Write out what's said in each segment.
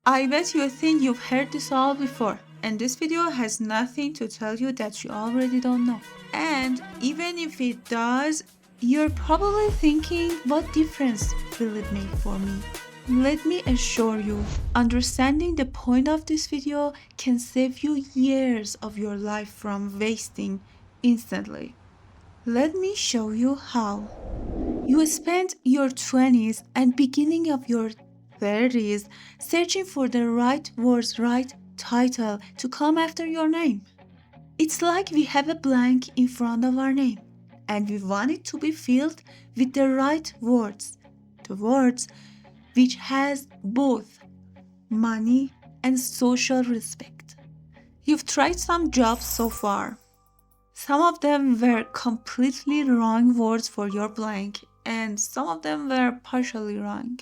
I bet you think you've heard this all before, and this video has nothing to tell you that you already don't know. And even if it does, you're probably thinking, what difference will it make for me? Let me assure you, understanding the point of this video can save you years of your life from wasting instantly. Let me show you how. You spent your 20s and beginning of your 30s searching for the right words, right title to come after your name. It's like we have a blank in front of our name and we want it to be filled with the right words. The words which has both money and social respect. You've tried some jobs so far. Some of them were completely wrong words for your blank, and some of them were partially wrong.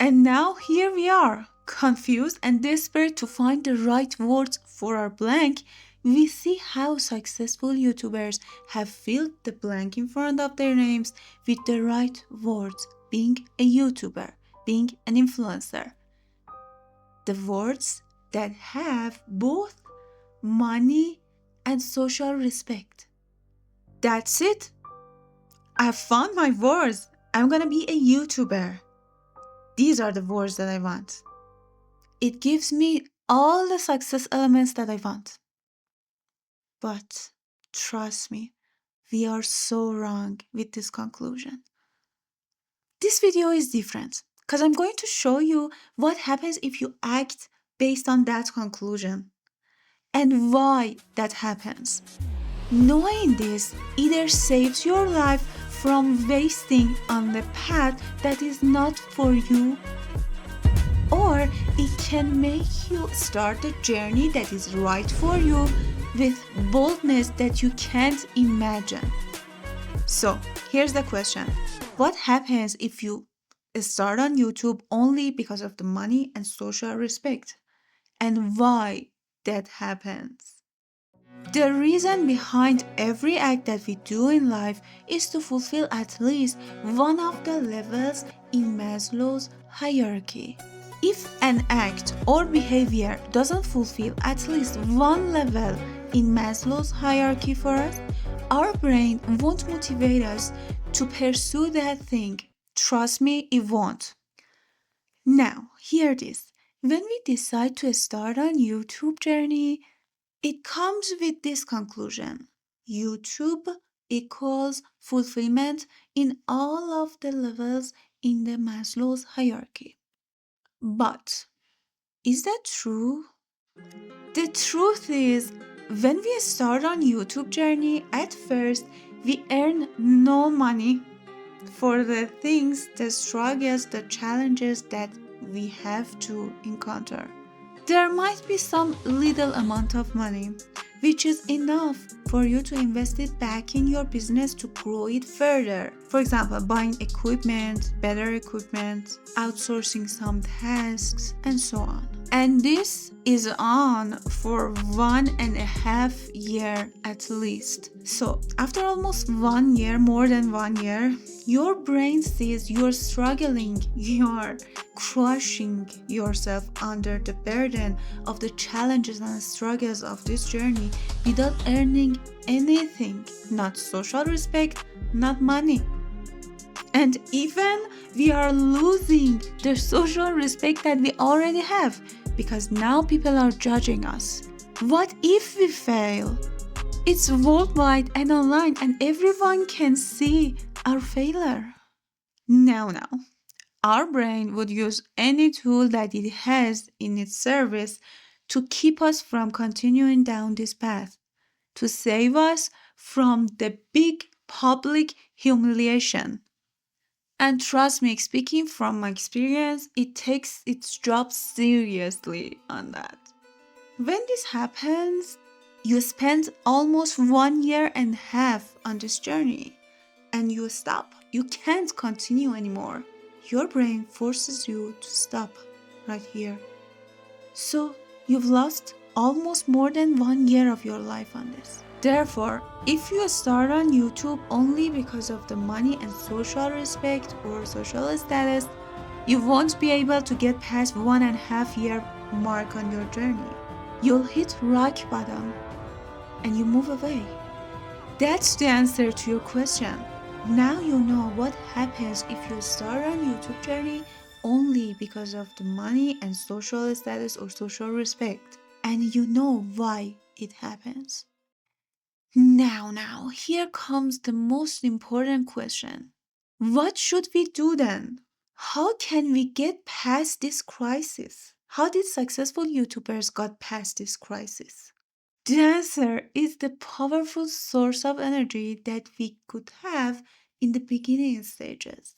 And now here we are, confused and desperate to find the right words for our blank. We see how successful YouTubers have filled the blank in front of their names with the right words, being a YouTuber, being an influencer. The words that have both money and social respect. That's it. I've found my words. I'm gonna be a YouTuber. These are the words that I want. It gives me all the success elements that I want. But trust me, we are so wrong with this conclusion. This video is different because I'm going to show you what happens if you act based on that conclusion and why that happens. Knowing this either saves your life from wasting on the path that is not for you, or it can make you start a journey that is right for you with boldness that you can't imagine. So, here's the question. What happens if you start on YouTube only because of the money and social respect? And why that happens? The reason behind every act that we do in life is to fulfill at least one of the levels in Maslow's hierarchy. If an act or behavior doesn't fulfill at least one level in Maslow's hierarchy for us, our brain won't motivate us to pursue that thing. Trust me, it won't. Now, hear this. When we decide to start a YouTube journey, it comes with this conclusion. YouTube equals fulfillment in all of the levels in the Maslow's hierarchy. But is that true? The truth is, when we start on YouTube journey, at first we earn no money for the things, the struggles, the challenges that we have to encounter. There might be some little amount of money, which is enough for you to invest it back in your business to grow it further. For example, buying equipment, better equipment, outsourcing some tasks, and so on. And this is on for 1.5 years at least. So after almost 1 year, more than 1 year, your brain sees you're struggling, you're crushing yourself under the burden of the challenges and struggles of this journey without earning anything, not social respect, not money. And even we are losing the social respect that we already have because now people are judging us. What if we fail? It's worldwide and online and everyone can see our failure. Now, our brain would use any tool that it has in its service to keep us from continuing down this path, to save us from the big public humiliation. And trust me, speaking from my experience, it takes its job seriously on that. When this happens, you spend almost 1.5 years on this journey and you stop. You can't continue anymore. Your brain forces you to stop right here. So you've lost almost more than 1 year of your life on this. Therefore, if you start on YouTube only because of the money and social respect or social status, You won't be able to get past 1.5 year mark on your journey. You'll hit rock bottom and you move away. That's the answer to your question. Now you know what happens if you start a YouTube journey only because of the money and social status or social respect. And you know why it happens. Now, here comes the most important question. What should we do then? How can we get past this crisis? How did successful YouTubers got past this crisis? The answer is the powerful source of energy that we could have in the beginning stages.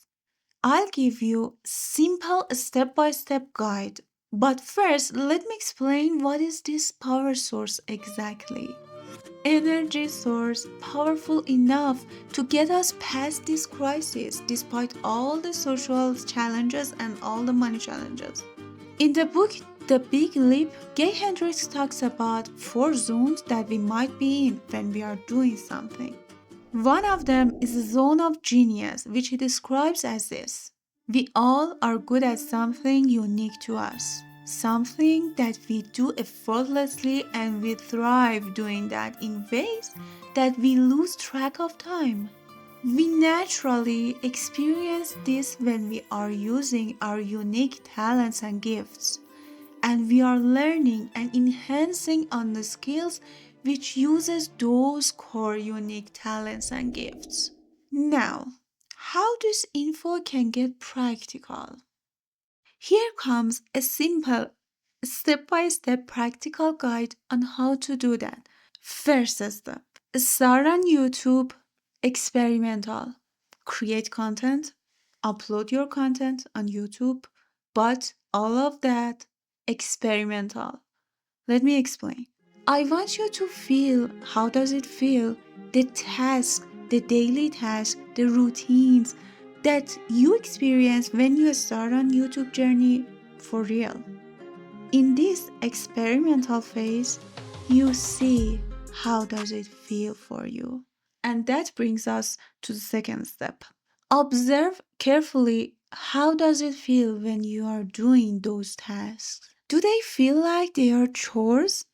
I'll give you simple step-by-step guide, but first let me explain what is this power source exactly. Energy source powerful enough to get us past this crisis despite all the social challenges and all the money challenges. In the book The Big Leap, Gay Hendricks talks about 4 zones that we might be in when we are doing something. One of them is the zone of genius, which he describes as this. We all are good at something unique to us. Something that we do effortlessly, and we thrive doing that in ways that we lose track of time. We naturally experience this when we are using our unique talents and gifts, and we are learning and enhancing on the skills which uses those core unique talents and gifts. Now, how this info can get practical? Here comes a simple step-by-step practical guide on how to do that. First step, start on YouTube, experimental. Create content, upload your content on YouTube, but all of that experimental. Let me explain. I want you to feel how does it feel, the task, the daily task, the routines that you experience when you start on YouTube journey for real. In this experimental phase, you see how does it feel for you. And that brings us to the second step. Observe carefully how does it feel when you are doing those tasks. Do they feel like they are chores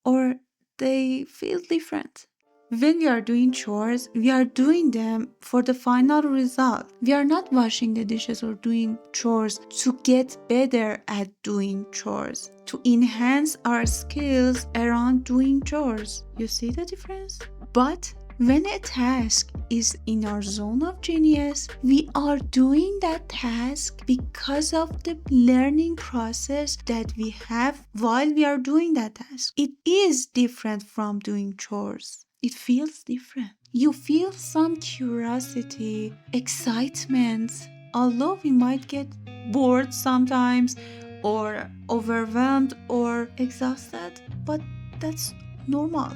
or they feel different? When we are doing chores, we are doing them for the final result. We are not washing the dishes or doing chores to get better at doing chores, to enhance our skills around doing chores. You see the difference? But when a task is in our zone of genius, we are doing that task because of the learning process that we have while we are doing that task. It is different from doing chores. It feels different. You feel some curiosity, excitement, although we might get bored sometimes or overwhelmed or exhausted, but that's normal.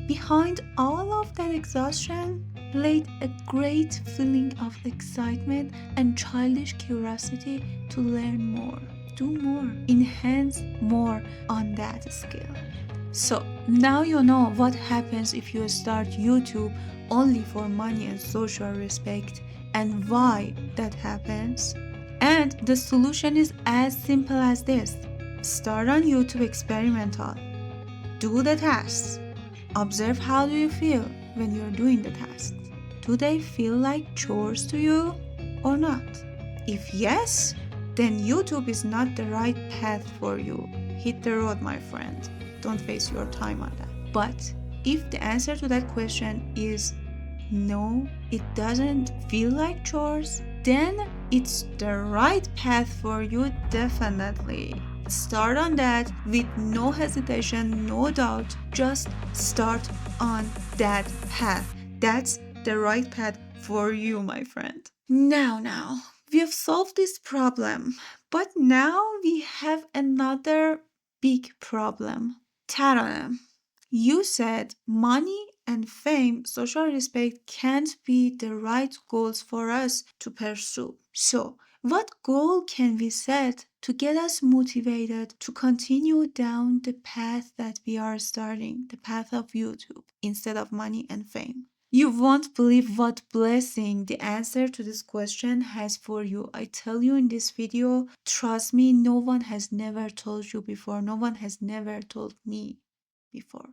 Behind all of that exhaustion laid a great feeling of excitement and childish curiosity to learn more, do more, enhance more on that skill. So now you know what happens if you start YouTube only for money and social respect and why that happens. And the solution is as simple as this. Start on YouTube experimental. Do the tasks. Observe how do you feel when you're doing the tasks. Do they feel like chores to you or not? If yes, then YouTube is not the right path for you. Hit the road, my friend. Don't waste your time on that. But if the answer to that question is no, it doesn't feel like chores, then it's the right path for you, definitely. Start on that with no hesitation, no doubt. Just start on that path. That's the right path for you, my friend. Now, we have solved this problem, but now we have another big problem. Taraneh, you said money and fame, social respect can't be the right goals for us to pursue. So, what goal can we set to get us motivated to continue down the path that we are starting, the path of YouTube, instead of money and fame? You won't believe what blessing the answer to this question has for you. I tell you in this video, trust me, no one has never told you before. No one has never told me before.